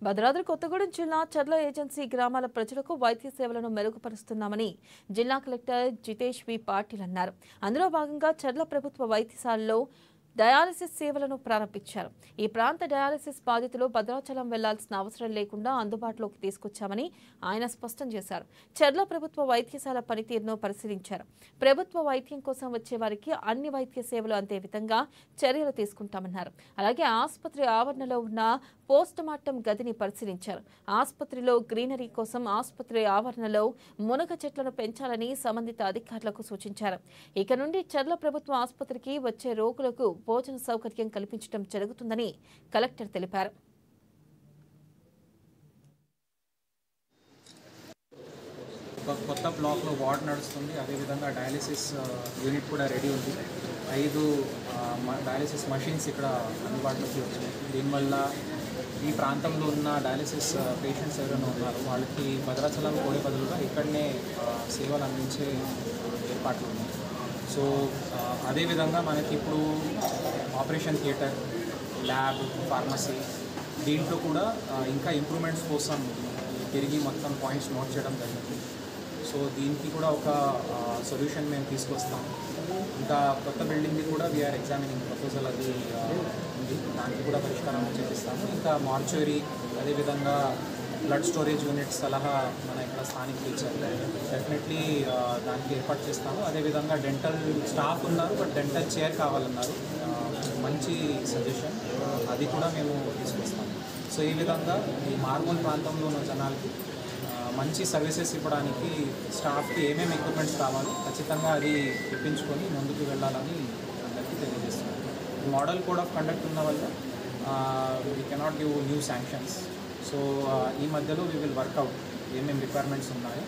భద్రాద్రి కొత్తగూడెం జిల్లా చర్ల ఏజెన్సీ గ్రామాల ప్రజలకు వైద్య సేవలను మెరుగుపరుస్తున్నామని జిల్లా కలెక్టర్ జితేష్ వి పాటిల్ అన్నారు. అందులో భాగంగా చర్ల ప్రభుత్వ వైద్యశాలలో డయాలసిస్ సేవలను ప్రారంభించారు. ఈ ప్రాంత డయాలసిస్ బాధితులు భద్రాచలం వెళ్లాల్సిన అవసరం లేకుండా అందుబాటులోకి తీసుకొచ్చామని ఆయన స్పష్టం చేశారు. చర్ల ప్రభుత్వ వైద్యశాల పనితీరును పరిశీలించారు. ప్రభుత్వ వైద్యం కోసం వచ్చే వారికి అన్ని వైద్య సేవలు అందే విధంగా చర్యలు తీసుకుంటామన్నారు. అలాగే ఆసుపత్రి ఆవరణలో ఉన్న పోస్ట్ మార్టం గదిని పరిశీలించారు. ఆసుపత్రిలో గ్రీనరీ కోసం ఆసుపత్రి ఆవరణలో మునగ చెట్లను పెంచాలని సంబంధిత అధికారులకు సూచించారు. ఇక నుండి చర్ల ప్రభుత్వ ఆసుపత్రికి వచ్చే రోగులకు భోజన సౌకర్యం కల్పించడం జరుగుతుందని కలెక్టర్ తెలిపారు. కొత్త బ్లాక్లో వార్డ్ నడుస్తుంది. అదేవిధంగా డయాలిసిస్ యూనిట్ కూడా రెడీ ఉంది. 5 డయాలిసిస్ మషిన్స్ ఇక్కడ అందుబాటులోకి వచ్చినాయి. దీనివల్ల ఈ ప్రాంతంలో ఉన్న డయాలిసిస్ పేషెంట్స్ ఎవరైనా ఉన్నారో వాళ్ళకి భద్రాచలం పోయే బదులుగా ఇక్కడనే సేవలు అందించే ఏర్పాట్లు ఉన్నాయి. సో అదేవిధంగా మనకి ఇప్పుడు ఆపరేషన్ థియేటర్, ల్యాబ్, ఫార్మసీ దీంట్లో కూడా ఇంకా ఇంప్రూవ్మెంట్స్ కోసం తిరిగి మొత్తం పాయింట్స్ నోట్ చేయడం జరిగింది. సో దీనికి కూడా ఒక సొల్యూషన్ మేము తీసుకొస్తాం. ఇంకా కొత్త బిల్డింగ్కి కూడా వీఆర్ ఎగ్జామినింగ్ ప్రపోజల్ అది ఉంది. దానికి కూడా పరిష్కారం చేపిస్తాము. ఇంకా మార్చురీ, అదేవిధంగా బ్లడ్ స్టోరేజ్ యూనిట్ సలహా మన ఇక్కడ స్థానికులు ఇచ్చారు. డెఫినెట్లీ దానికి ఏర్పాటు చేస్తాము. అదేవిధంగా డెంటల్ స్టాఫ్ ఉన్నారు, బట్ డెంటల్ చైర్ కావాలన్నారు. మంచి సజెషన్, అది కూడా మేము తీసుకొస్తాము. సో ఈ విధంగా ఈ మారుమూల ప్రాంతంలో ఉన్న జనాలకి మంచి సర్వీసెస్ ఇవ్వడానికి స్టాఫ్కి ఏమేమి ఎక్విప్మెంట్స్ కావాలో ఖచ్చితంగా అది ఇప్పించుకొని ముందుకు వెళ్ళాలని అందరికీ తెలియజేస్తున్నాం. మోడల్ కోడ్ ఆఫ్ కండక్ట్ ఉన్న వల్ల we cannot give new sanctions. So ఈ మధ్యలో వీ విల్ వర్కౌట్ ఏమేమి రిక్వైర్మెంట్స్ ఉన్నాయో